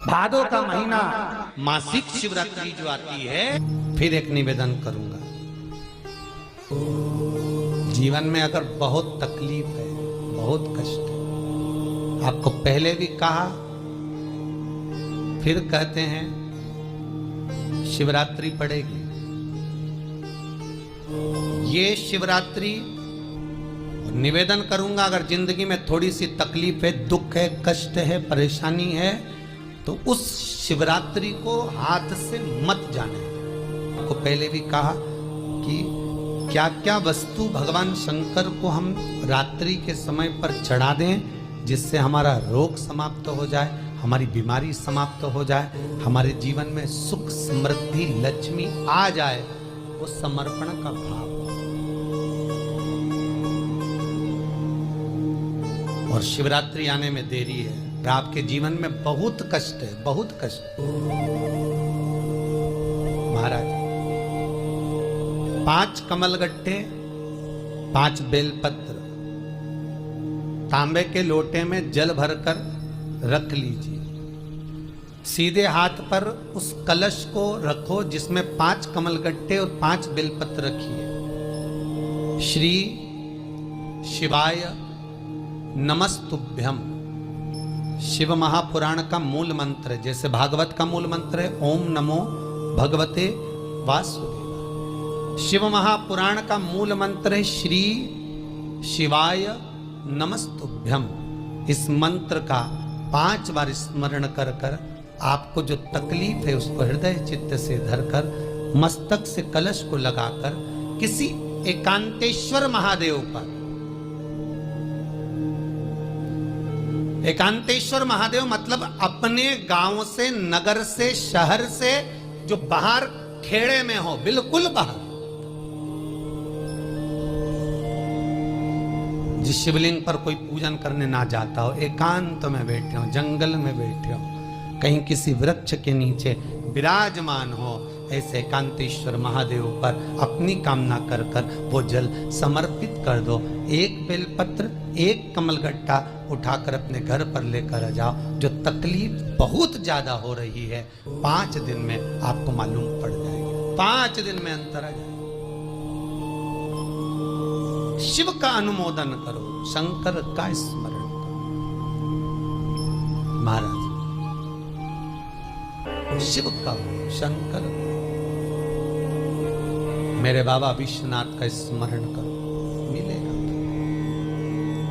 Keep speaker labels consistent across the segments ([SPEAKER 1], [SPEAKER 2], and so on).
[SPEAKER 1] भादो का महीना मासिक शिवरात्रि जो आती है, फिर एक निवेदन करूंगा। जीवन में अगर बहुत तकलीफ है, बहुत कष्ट है, आपको पहले भी कहा, फिर कहते हैं शिवरात्रि पड़ेगी। ये शिवरात्रि निवेदन करूंगा, अगर जिंदगी में थोड़ी सी तकलीफ है, दुख है, कष्ट है, परेशानी है, तो उस शिवरात्रि को हाथ से मत जाने। आपको पहले भी कहा कि क्या क्या वस्तु भगवान शंकर को हम रात्रि के समय पर चढ़ा दें, जिससे हमारा रोग समाप्त हो जाए, हमारी बीमारी समाप्त हो जाए, हमारे जीवन में सुख समृद्धि लक्ष्मी आ जाए। वो समर्पण का भाव। और शिवरात्रि आने में देरी है, आपके जीवन में बहुत कष्ट है, बहुत कष्ट। महाराज 5 कमलगट्टे, 5 बेलपत्र तांबे के लोटे में जल भरकर रख लीजिए। सीधे हाथ पर उस कलश को रखो जिसमें 5 कमलगट्टे और 5 बेलपत्र रखिए। श्री शिवाय नमस्तुभ्यम शिव महापुराण का मूल मंत्र है, जैसे भागवत का मूल मंत्र है ओम नमो भगवते वासुदेवाय। शिव महापुराण का मूल मंत्र है श्री शिवाय नमस्तुभ्यम। इस मंत्र का 5 बार स्मरण कर कर आपको जो तकलीफ है उसको हृदय चित्त से धरकर मस्तक से कलश को लगाकर किसी एकांतेश्वर महादेव पर, एकांतेश्वर महादेव मतलब अपने गांव से, नगर से, शहर से जो बाहर खेड़े में हो, बिल्कुल बाहर, जिस शिवलिंग पर कोई पूजन करने ना जाता हो, एकांत में बैठे हो, जंगल में बैठे हो, कहीं किसी वृक्ष के नीचे विराजमान हो, ऐसे एकांतेश्वर महादेव पर अपनी कामना कर कर वो जल समर्पित कर दो। 1 बेलपत्र, 1 कमलगट्टा उठाकर अपने घर पर लेकर आ जाओ। जो तकलीफ बहुत ज्यादा हो रही है 5 दिन में आपको मालूम पड़ जाएगी, 5 दिन में अंतर आ जाएगा। शिव का अनुमोदन करो, शंकर का स्मरण करो। महाराज शिव का हो, शंकर का, मेरे बाबा विश्वनाथ का स्मरण करो, मिलेगा।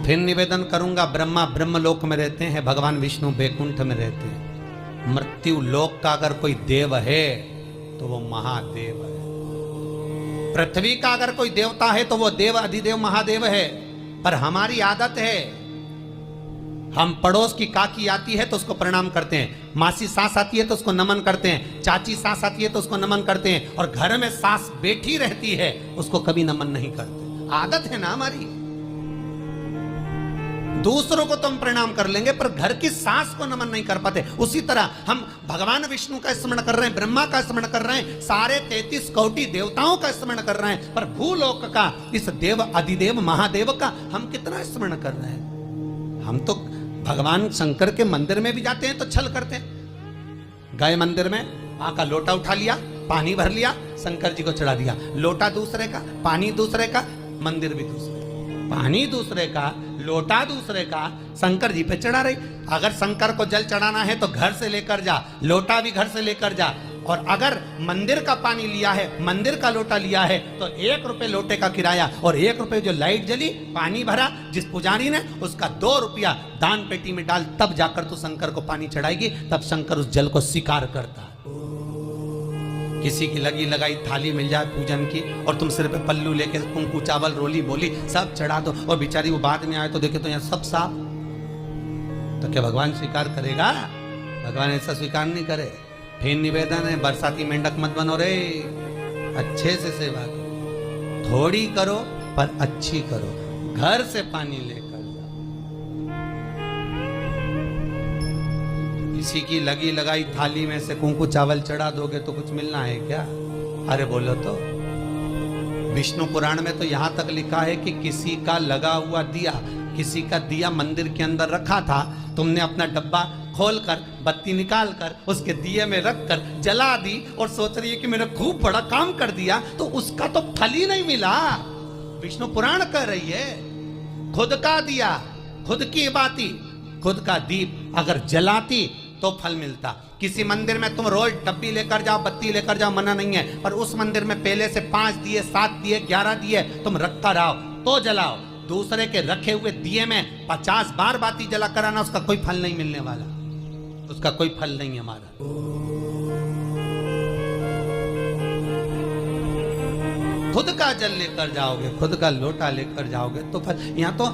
[SPEAKER 1] फिर निवेदन करूंगा, ब्रह्मा ब्रह्मलोक में रहते हैं, भगवान विष्णु बैकुंठ में रहते हैं। मृत्यु लोक का अगर कोई देव है तो वो महादेव है। पृथ्वी का अगर कोई देवता है तो वो देव अधिदेव महादेव है। पर हमारी आदत है, हम पड़ोस की काकी आती है तो उसको प्रणाम करते हैं, मासी सास आती है तो उसको नमन करते हैं, चाची सास आती है तो उसको नमन करते हैं, और घर में सास बैठी रहती है उसको कभी नमन नहीं करते। आदत है ना हमारी। दूसरों को तो हम प्रणाम कर लेंगे पर घर की सास को नमन नहीं कर पाते। उसी तरह हम भगवान विष्णु का स्मरण कर रहे हैं, ब्रह्मा का स्मरण कर रहे हैं, सारे 33 कोटि देवताओं का स्मरण कर रहे हैं, पर भूलोक का इस देव अधिदेव महादेव का हम कितना स्मरण कर रहे हैं। हम तो भगवान शंकर के मंदिर में भी जाते हैं तो छल करते हैं। गए मंदिर में, वहां का लोटा उठा लिया, पानी भर लिया, शंकर जी को चढ़ा दिया। लोटा दूसरे का, पानी दूसरे का, मंदिर भी दूसरे का। पानी दूसरे का, लोटा दूसरे का, शंकर जी पे चढ़ा रही। अगर शंकर को जल चढ़ाना है तो घर से लेकर जा, लोटा भी घर से लेकर जा। और अगर मंदिर का पानी लिया है, मंदिर का लोटा लिया है, तो 1 रुपए लोटे का किराया और 1 रुपए जो लाइट जली, पानी भरा जिस पुजारी ने, उसका 2 रुपया दान पेटी में डाल, तब जाकर तू शंकर को पानी चढ़ाएगी, तब शंकर उस जल को स्वीकार करता। किसी की लगी लगाई थाली मिल जाए पूजन की और तुम सिर पे पल्लू लेके कुंकू चावल रोली बोली सब चढ़ा दो, और बेचारी वो बाद में आए तो देखे तो यहाँ सब साफ, तो क्या भगवान स्वीकार करेगा? भगवान ऐसा स्वीकार नहीं करे। फिर निवेदन है, बरसाती मेंढक मत बनो रे, अच्छे से सेवा करो, थोड़ी करो पर अच्छी करो। घर से पानी लेकर जाओ, किसी की लगी लगाई थाली में से कुंकू चावल चढ़ा दोगे तो कुछ मिलना है क्या? अरे बोलो तो। विष्णु पुराण में तो यहां तक लिखा है कि किसी का लगा हुआ दिया, किसी का दिया मंदिर के अंदर रखा था, तुमने अपना डब्बा खोल कर बत्ती निकाल कर उसके दिए में रख कर जला दी और सोच रही है कि मैंने खूब बड़ा काम कर दिया, तो उसका तो फल ही नहीं मिला। विष्णु पुराण कह रही है, खुद का दिया, खुद की बाती, खुद का दीप अगर जलाती तो फल मिलता। किसी मंदिर में तुम रोज डब्बी लेकर जाओ, बत्ती लेकर जाओ, मना नहीं है, पर उस मंदिर में पहले से 5 दिए, 7 दिए, 11 दिए तुम रखता रहो तो जलाओ। दूसरे के रखे हुए दिए में 50 बार बाती जला कर आना, उसका कोई फल नहीं मिलने वाला, उसका कोई फल नहीं है हमारा। खुद का जल लेकर जाओगे, खुद का लोटा लेकर जाओगे तो फल। यहाँ तो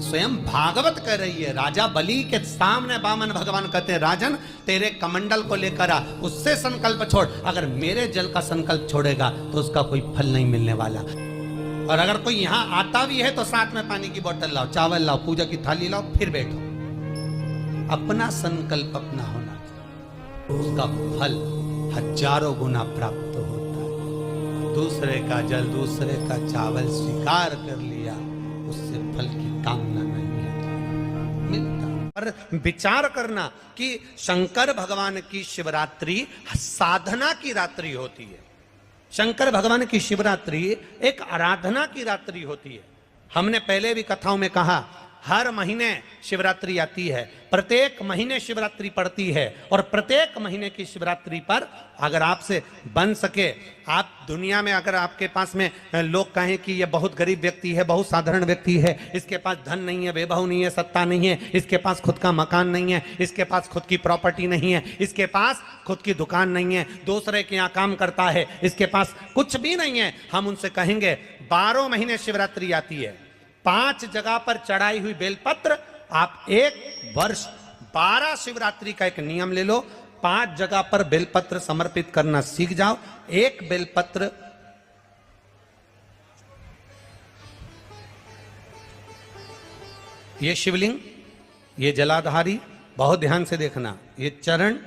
[SPEAKER 1] स्वयं भागवत कह रही है, राजा बलि के सामने वामन भगवान कहते हैं, राजन तेरे कमंडल को लेकर आ, उससे संकल्प छोड़, अगर मेरे जल का संकल्प छोड़ेगा तो उसका कोई फल नहीं मिलने वाला। और अगर कोई यहाँ आता भी है तो साथ में पानी की बोतल लाओ, चावल लाओ, पूजा की थाली लाओ, फिर बैठो। अपना संकल्प अपना होना, उसका फल हजारों गुना प्राप्त होता है। दूसरे का जल, दूसरे का चावल स्वीकार कर लिया, उससे फल की कामना नहीं है मिलता। पर विचार करना कि शंकर भगवान की शिवरात्रि साधना की रात्रि होती है। शंकर भगवान की शिवरात्रि एक आराधना की रात्रि होती है। हमने पहले भी कथाओं में कहा, हर महीने शिवरात्रि आती है, प्रत्येक महीने शिवरात्रि पड़ती है, और प्रत्येक महीने की शिवरात्रि पर अगर आपसे बन सके, आप दुनिया में अगर आपके पास में लोग कहें कि ये बहुत गरीब व्यक्ति है, बहुत साधारण व्यक्ति है, इसके पास धन नहीं है, वैभव नहीं है, सत्ता नहीं है, इसके पास खुद का मकान नहीं है, इसके पास खुद की प्रॉपर्टी नहीं है, इसके पास खुद की दुकान नहीं है, दूसरे के यहाँ काम करता है, इसके पास कुछ भी नहीं है, हम उनसे कहेंगे 12 महीने शिवरात्रि आती है, 5 जगह पर चढ़ाई हुई बेलपत्र, आप 1 वर्ष 12 शिवरात्रि का एक नियम ले लो, 5 जगह पर बेलपत्र समर्पित करना सीख जाओ। 1 बेलपत्र ये शिवलिंग, ये जलाधारी, बहुत ध्यान से देखना, ये चरण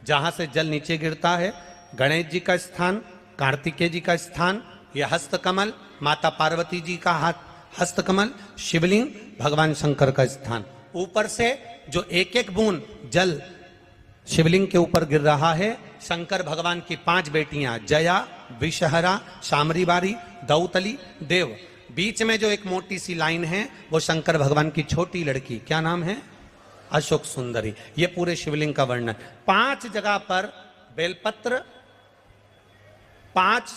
[SPEAKER 1] जहां से जल नीचे गिरता है, गणेश जी का स्थान, कार्तिकेय जी का स्थान, ये हस्तकमल माता पार्वती जी का हाथ हस्तकमल, शिवलिंग भगवान शंकर का स्थान। ऊपर से जो एक एक बूंद जल शिवलिंग के ऊपर गिर रहा है, शंकर भगवान की 5 बेटियां जया, विषहरा, शामरीबारी, दौतली, देव। बीच में जो एक मोटी सी लाइन है वो शंकर भगवान की छोटी लड़की, क्या नाम है? अशोक सुंदरी। ये पूरे शिवलिंग का वर्णन। 5 जगह पर बेलपत्र, 5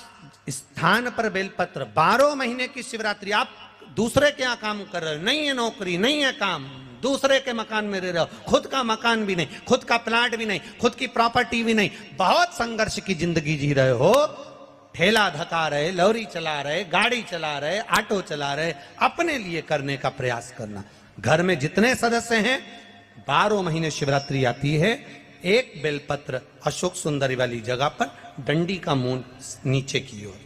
[SPEAKER 1] स्थान पर बेलपत्र। 12 महीने की शिवरात्रि। आप दूसरे के यहाँ काम कर रहे हो, नहीं है नौकरी, नहीं है काम, दूसरे के मकान में रह रहे हो, खुद का मकान भी नहीं, खुद का प्लाट भी नहीं, खुद की प्रॉपर्टी भी नहीं, बहुत संघर्ष की जिंदगी जी रहे हो, ठेला धका रहे, लॉरी चला रहे, गाड़ी चला रहे, ऑटो चला रहे, अपने लिए करने का प्रयास करना। घर में जितने सदस्य हैं, 12 महीने शिवरात्रि आती है, 1 बेलपत्र अशोक सुंदरी वाली जगह पर, डंडी का मुंह नीचे की ओर।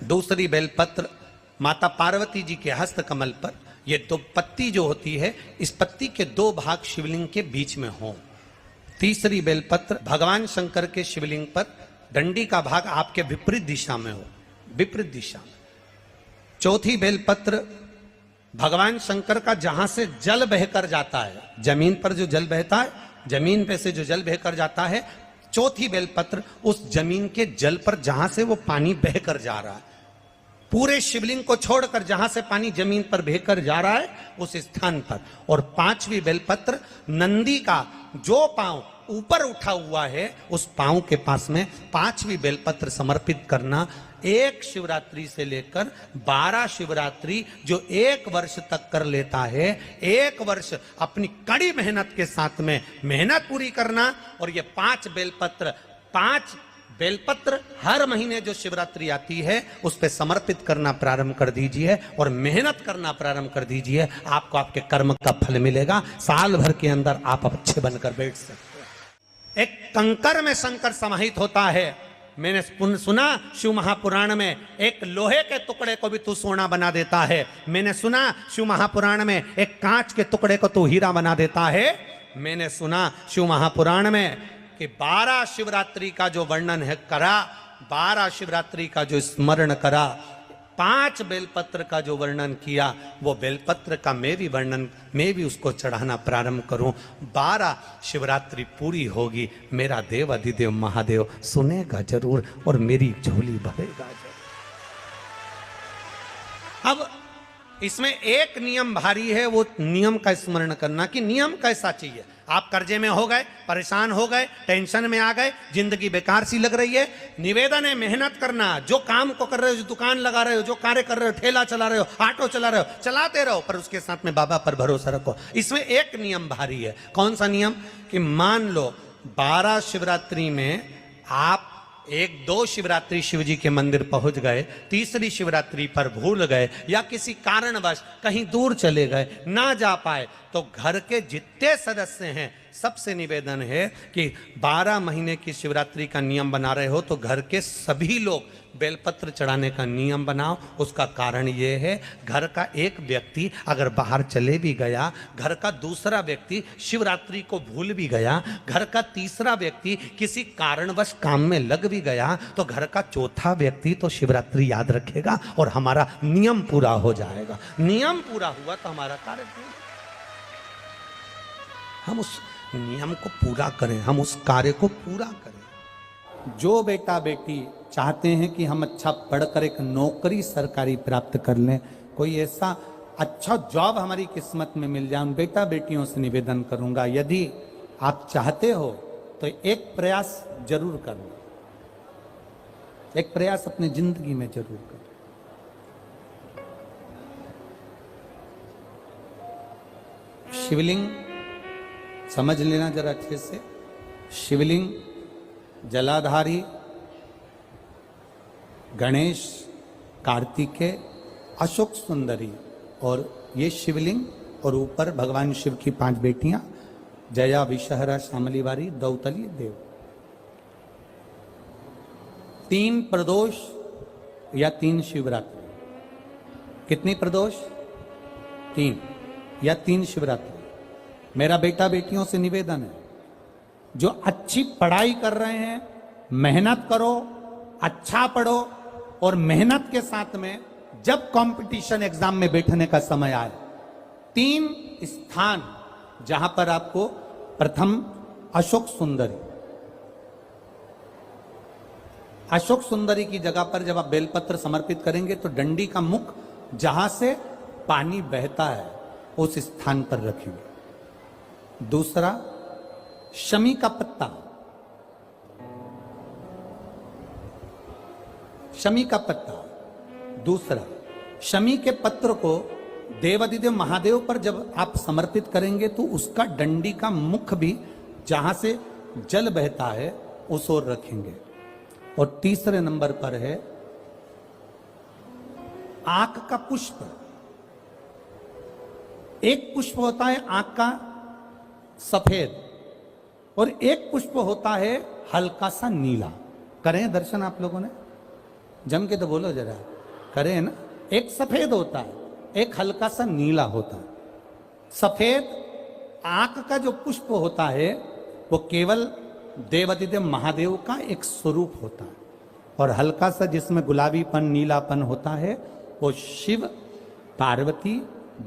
[SPEAKER 1] दूसरी बेलपत्र माता पार्वती जी के हस्त कमल पर। ये 2 पत्ती जो होती है, इस पत्ती के 2 भाग शिवलिंग के बीच में हो। तीसरी बेलपत्र भगवान शंकर के शिवलिंग पर, डंडी का भाग आपके विपरीत दिशा में हो, विपरीत दिशा में। चौथी बेलपत्र भगवान शंकर का जहां से जल बहकर जाता है, जमीन पर जो जल बहता है, जमीन पे से जो जल बहकर जाता है, चौथी बेलपत्र उस जमीन के जल पर जहां से वो पानी बहकर जा रहा है, पूरे शिवलिंग को छोड़कर जहां से पानी जमीन पर बहकर जा रहा है उस स्थान पर। और 5वीं बेलपत्र नंदी का जो पांव ऊपर उठा हुआ है, उस पांव के पास में 5वीं बेलपत्र समर्पित करना। 1 शिवरात्रि से लेकर 12 शिवरात्रि जो 1 वर्ष तक कर लेता है, 1 वर्ष अपनी कड़ी मेहनत के साथ में मेहनत पूरी करना। और ये 5 बेलपत्र, 5 बेलपत्र हर महीने जो शिवरात्रि आती है उस पे समर्पित करना प्रारंभ कर दीजिए और मेहनत करना प्रारंभ कर दीजिए। आपको आपके कर्म का फल मिलेगा। साल भर के अंदर आप अच्छे बनकर बैठ सकते हैं। एक कंकर में शंकर समाहित होता है। मैंने सुना शिव महापुराण में एक लोहे के टुकड़े को भी तू सोना बना देता है। मैंने सुना शिव महापुराण में एक कांच के टुकड़े को तू हीरा बना देता है। मैंने सुना शिव महापुराण में कि 12 शिवरात्रि का जो वर्णन है करा, 12 शिवरात्रि का जो स्मरण करा, 5 बेलपत्र का जो वर्णन किया, वो बेलपत्र का मैं भी उसको चढ़ाना प्रारंभ करूं। 12 शिवरात्रि पूरी होगी, मेरा देव अधिदेव महादेव सुनेगा जरूर और मेरी झोली भरेगा जरूर। अब इसमें एक नियम भारी है, वो नियम का स्मरण करना कि नियम कैसा चाहिए। आप कर्जे में हो गए, परेशान हो गए, टेंशन में आ गए, जिंदगी बेकार सी लग रही है, निवेदन है मेहनत करना। जो काम को कर रहे हो, जो दुकान लगा रहे हो, जो कार्य कर रहे हो, ठेला चला रहे हो, ऑटो चला रहे हो, चलाते रहो, पर उसके साथ में बाबा पर भरोसा रखो। इसमें एक नियम भारी है। कौन सा नियम? कि मान लो 12 शिवरात्रि में आप 1-2 शिवरात्रि शिव जी के मंदिर पहुंच गए, तीसरी शिवरात्रि पर भूल गए या किसी कारणवश कहीं दूर चले गए, ना जा पाए, तो घर के जितने सदस्य हैं सबसे निवेदन है कि 12 महीने की शिवरात्रि का नियम बना रहे हो तो घर के सभी लोग बेलपत्र चढ़ाने का नियम बनाओ। उसका कारण ये है, घर का एक व्यक्ति अगर बाहर चले भी गया, घर का दूसरा व्यक्ति शिवरात्रि को भूल भी गया, घर का तीसरा व्यक्ति किसी कारणवश काम में लग भी गया, तो घर का चौथा व्यक्ति तो शिवरात्रि याद रखेगा और हमारा नियम पूरा हो जाएगा। नियम पूरा हुआ तो हमारा कार्य पूरा। हम उस नियम को पूरा करें, हम उस कार्य को पूरा करें। जो बेटा बेटी चाहते हैं कि हम अच्छा पढ़कर एक नौकरी सरकारी प्राप्त कर लें, कोई ऐसा अच्छा जॉब हमारी किस्मत में मिल जाए, उन बेटा बेटियों से निवेदन करूंगा, यदि आप चाहते हो तो एक प्रयास जरूर करना, एक प्रयास अपनी जिंदगी में जरूर करना। शिवलिंग समझ लेना जरा अच्छे से। शिवलिंग, जलाधारी, गणेश, कार्तिकेय, अशोक सुंदरी, और ये शिवलिंग, और ऊपर भगवान शिव की 5 बेटियां, जया, विषहरा, शामलीवारी, दौतली, देव। 3 प्रदोष या 3 शिवरात्रि। कितनी प्रदोष? 3 या 3 शिवरात्रि। मेरा बेटा बेटियों से निवेदन है, जो अच्छी पढ़ाई कर रहे हैं, मेहनत करो, अच्छा पढ़ो, और मेहनत के साथ में जब कंपटीशन एग्जाम में बैठने का समय आए, 3 स्थान जहां पर आपको, प्रथम अशोक सुंदरी। अशोक सुंदरी की जगह पर जब आप बेलपत्र समर्पित करेंगे तो डंडी का मुख जहां से पानी बहता है उस स्थान पर रखेंगे। दूसरा, शमी का पत्ता, शमी का पत्ता। दूसरा, शमी के पत्र को देवाधिदेव महादेव पर जब आप समर्पित करेंगे तो उसका डंडी का मुख भी जहां से जल बहता है उस ओर रखेंगे। और तीसरे नंबर पर है आंख का पुष्प। एक पुष्प होता है आंख का सफेद, और एक पुष्प होता है हल्का सा नीला। करें दर्शन आप लोगों ने? जम के तो बोलो जरा, करें ना? एक सफेद होता है, एक हल्का सा नीला होता है। सफेद आंख का जो पुष्प होता है वो केवल देवाधिदेव महादेव का एक स्वरूप होता है, और हल्का सा जिसमें गुलाबीपन, नीलापन होता है वो शिव, पार्वती,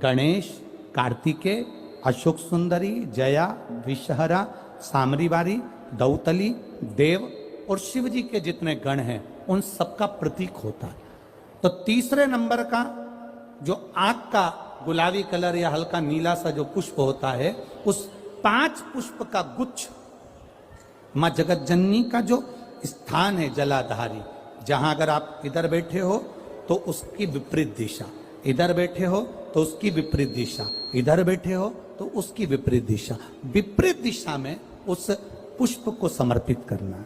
[SPEAKER 1] गणेश, कार्तिकेय, अशोक सुंदरी, जया, विषहरा, सामरीवारी, दौतली, देव और शिव जी के जितने गण हैं उन सबका प्रतीक होता है। तो तीसरे नंबर का जो आंख का गुलाबी कलर या हल्का नीला सा जो पुष्प होता है, उस 5 पुष्प का गुच्छ मां जगत जननी का जो स्थान है जलाधारी, जहां अगर आप इधर बैठे हो तो उसकी विपरीत दिशा, इधर बैठे हो तो उसकी विपरीत दिशा, इधर बैठे हो तो उसकी विपरीत दिशा, विपरीत दिशा में उस पुष्प को समर्पित करना।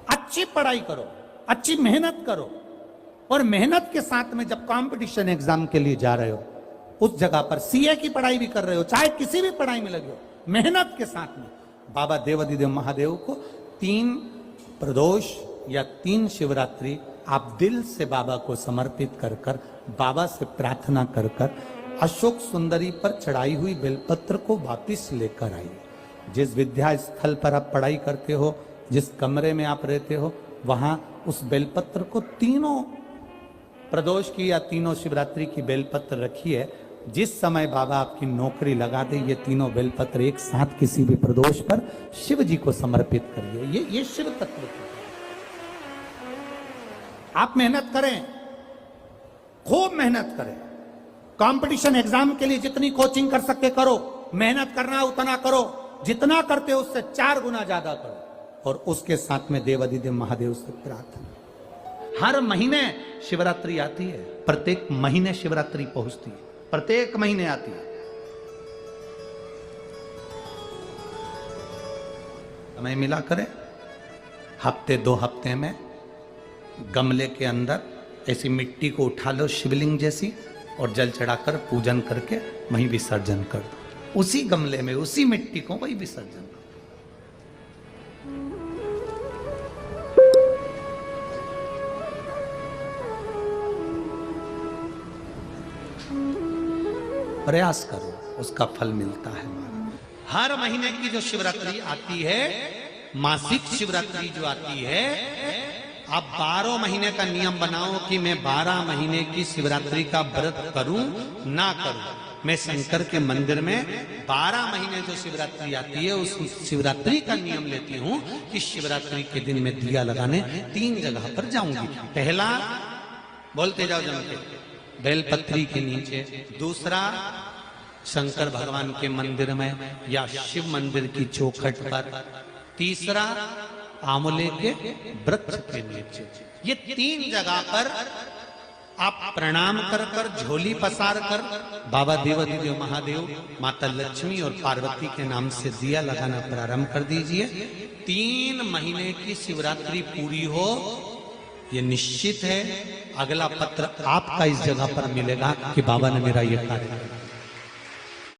[SPEAKER 1] अच्छी पढ़ाई करो, अच्छी मेहनत करो, और मेहनत के साथ में जब कंपटीशन एग्जाम के लिए जा रहे हो उस जगह पर, सीए की पढ़ाई भी कर रहे हो, चाहे किसी भी पढ़ाई में लगे हो, मेहनत के साथ में बाबा देवाधिदेव महादेव को 3 प्रदोष या 3 शिवरात्रि आप दिल से बाबा को समर्पित कर कर, बाबा से प्रार्थना कर कर अशोक सुंदरी पर चढ़ाई हुई बेलपत्र को वापिस लेकर आइए। जिस विद्या स्थल पर आप पढ़ाई करते हो, जिस कमरे में आप रहते हो, वहां उस बेलपत्र को 3 प्रदोष की या तीनों शिवरात्रि की बेलपत्र रखी है। जिस समय बाबा आपकी नौकरी लगा दे, ये तीनों बेलपत्र एक साथ किसी भी प्रदोष पर शिव जी को समर्पित करिए। ये शिव तत्व है। आप मेहनत करें, खूब मेहनत करें। कंपटीशन एग्जाम के लिए जितनी कोचिंग कर सकते करो, मेहनत करना उतना करो, जितना करते हो उससे 4 गुना ज्यादा करो। और उसके साथ में देवाधिदेव महादेव से प्रार्थना। हर महीने शिवरात्रि आती है, प्रत्येक महीने शिवरात्रि पहुंचती है, प्रत्येक महीने आती है। समय मिला करें, हफ्ते 2 हफ्ते में गमले के अंदर ऐसी मिट्टी को उठा लो शिवलिंग जैसी, और जल चढ़ाकर पूजन करके वहीं विसर्जन कर दो। उसी गमले में उसी मिट्टी को वहीं विसर्जन कर दो। प्रयास करो, उसका फल मिलता है। हर महीने की जो शिवरात्रि आती है, मासिक शिवरात्रि जो आती है, आप 12 महीने का नियम बनाओ कि मैं 12 महीने की शिवरात्रि का व्रत करूं ना करूं। मैं शंकर के मंदिर में 12 महीने जो शिवरात्रि आती है, उस शिवरात्रि का नियम लेती हूं कि शिवरात्रि के दिन मैं दिया लगाने 3 जगह पर जाऊंगी। पहला, बोलते जाओ जम के, बेलपत्री के नीचे। दूसरा, शंकर भगवान के मंदिर में या शिव मंदिर की चौखट पर। तीसरा, आंवले के वृक्ष के नीचे। ये 3 जगह पर आप प्रणाम कर कर, झोली पसार कर बाबा देवाधिदेव महादेव, माता लक्ष्मी और पार्वती के नाम से दिया लगाना प्रारंभ कर दीजिए। 3 महीने की शिवरात्रि पूरी हो, ये निश्चित है अगला पत्र आपका इस जगह पर मिलेगा कि बाबा ने मेरा ये कार्य किया।